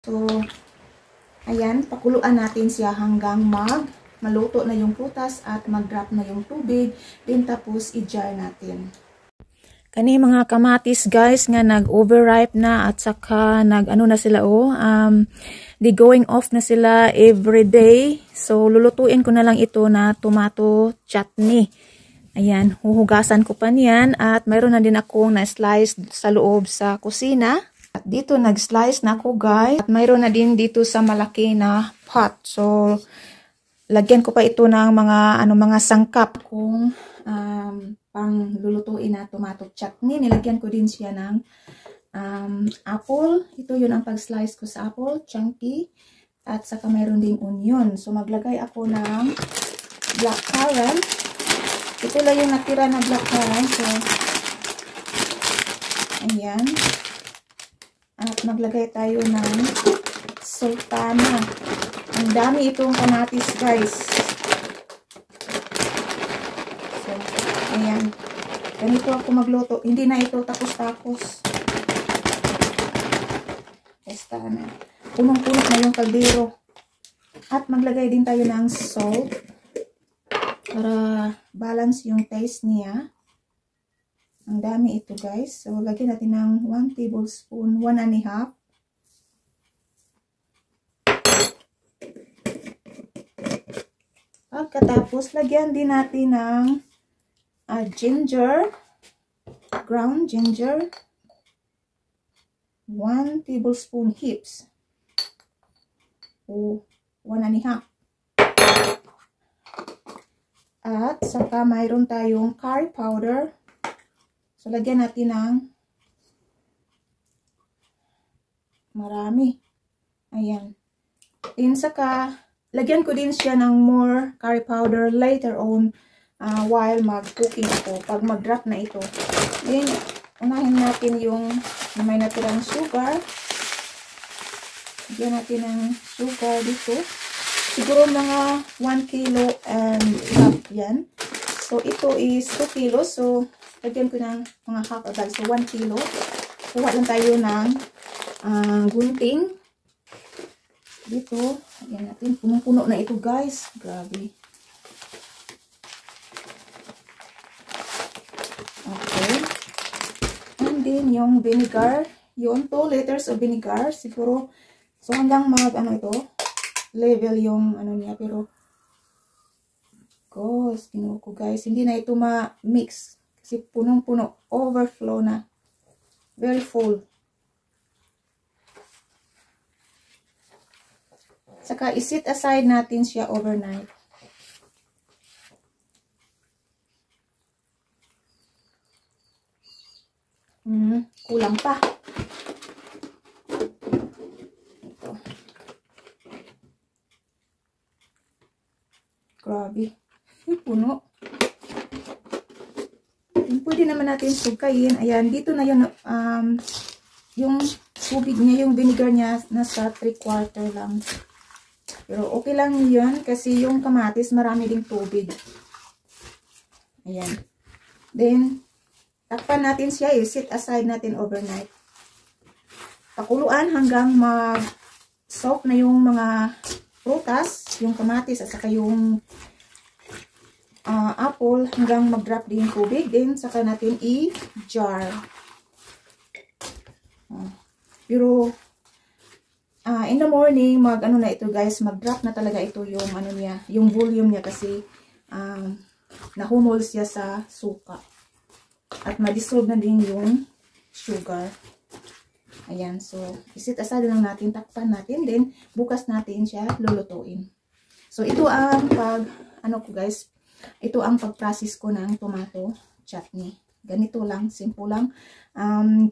So, ayan, pakuluan natin siya hanggang maluto na yung prutas at mag-drop na yung tubig. Then tapos i-jar natin. Kani mga kamatis guys nga nag-overripe na at saka nag-ano na sila di going off na sila every day. So lulutuin ko na lang ito na tomato chutney. Ayan, huhugasan ko pa niyan at mayroon na din akong na-slice sa loob sa kusina. At dito nag-slice na ako guys. At mayroon na din dito sa malaki na pot. So lagyan ko pa ito ng mga sangkap kung pang lulutuin na tomato chutney. Nilagyan ko din siya ng apple. Ito yun ang pag-slice ko sa apple, chunky. At saka mayroon ding onion. So maglagay ako ng black currant. Ito lang yung natira na black currant. So ayan. At maglagay tayo ng sultana. Ang dami itong kamatis guys. So, ayan. Ganito ako magluto. Hindi na ito tapos-tapos. Basta na. Punong-punong na yung kaldero. At maglagay din tayo ng salt. Para balance yung taste niya. Ang dami ito guys. So, lagyan natin ng 1 tablespoon, 1 1/2. Pagkatapos, lagyan din natin ng ginger, ground ginger, 1 tablespoon heaps, o 1 1/2. At saka mayroon tayong curry powder. So, lagyan natin ng marami. Ayan. Then, saka lagyan ko din siya ng more curry powder later on while mag-cooking ako. Pag mag-drop na ito. Then, unahin natin yung na may natirang sugar. Lagyan natin ng sugar dito. Siguro mga 1 kilo and half yan. So, ito is 2 kilos. So, lagyan ko ng mga half agad. So, 1 kilo. Kuha lang tayo ng gunting. Dito. Ayan natin. Punong-puno na ito guys. Grabe. Okay. And then, yung vinegar. Yun, 2 liters of vinegar. Siguro, so hanggang level yung niya. Pero, kinuha ko guys. Hindi na ito ma-mix. Kasi punong-puno. Overflow na. Very full. Saka isit aside natin siya overnight. Kulang pa. Ito. Grabe. Puno. Pwede naman natin sukayin. Ayan, dito na yun, yung tubig niya, yung vinegar niya, nasa 3/4 lang. Pero okay lang yun kasi yung kamatis marami ding tubig. Ayan. Then, takpan natin siya, sit aside natin overnight. Pakuluan hanggang mag-soak na yung mga prutas, yung kamatis at saka yung apple hanggang mag-drop din yung tubig. Then, saka natin i-jar. Pero, in the morning, na ito guys, mag-drop na talaga ito yung niya, yung volume niya kasi nahumol siya sa suka. At ma-dissolve na din yung sugar. Ayan, so isit aside lang natin, takpan natin, then bukas natin siya lulutuin. So ito ang guys, ito ang pag-process ko ng tomato chutney. Ganito lang, simple lang.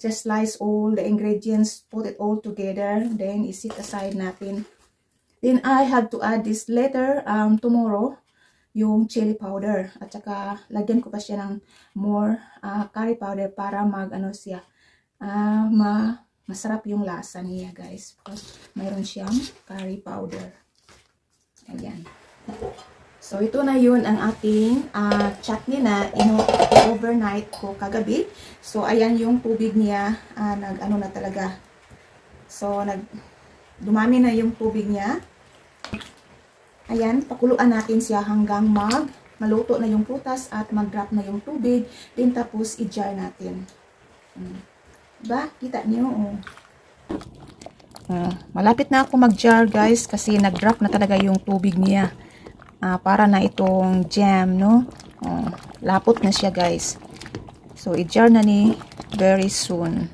Just slice all the ingredients, put it all together, then isit aside natin. Then I have to add this later, tomorrow, yung chili powder. At saka lagyan ko pa siya ng more curry powder para siya, masarap yung lasa niya guys. Because mayroon siyang curry powder. Ayan. So, ito na yun ang ating chutney na overnight ko kagabi. So, ayan yung tubig niya, na talaga. So, dumami na yung tubig niya. Ayan, pakuluan natin siya hanggang maluto na yung prutas at mag-drop na yung tubig. Then tapos i-jar natin. Diba? Kita niyo? Malapit na ako mag-jar guys kasi nag-drop na talaga yung tubig niya. Para na itong jam, no? Lapot na siya guys. So, i-jar na ni very soon.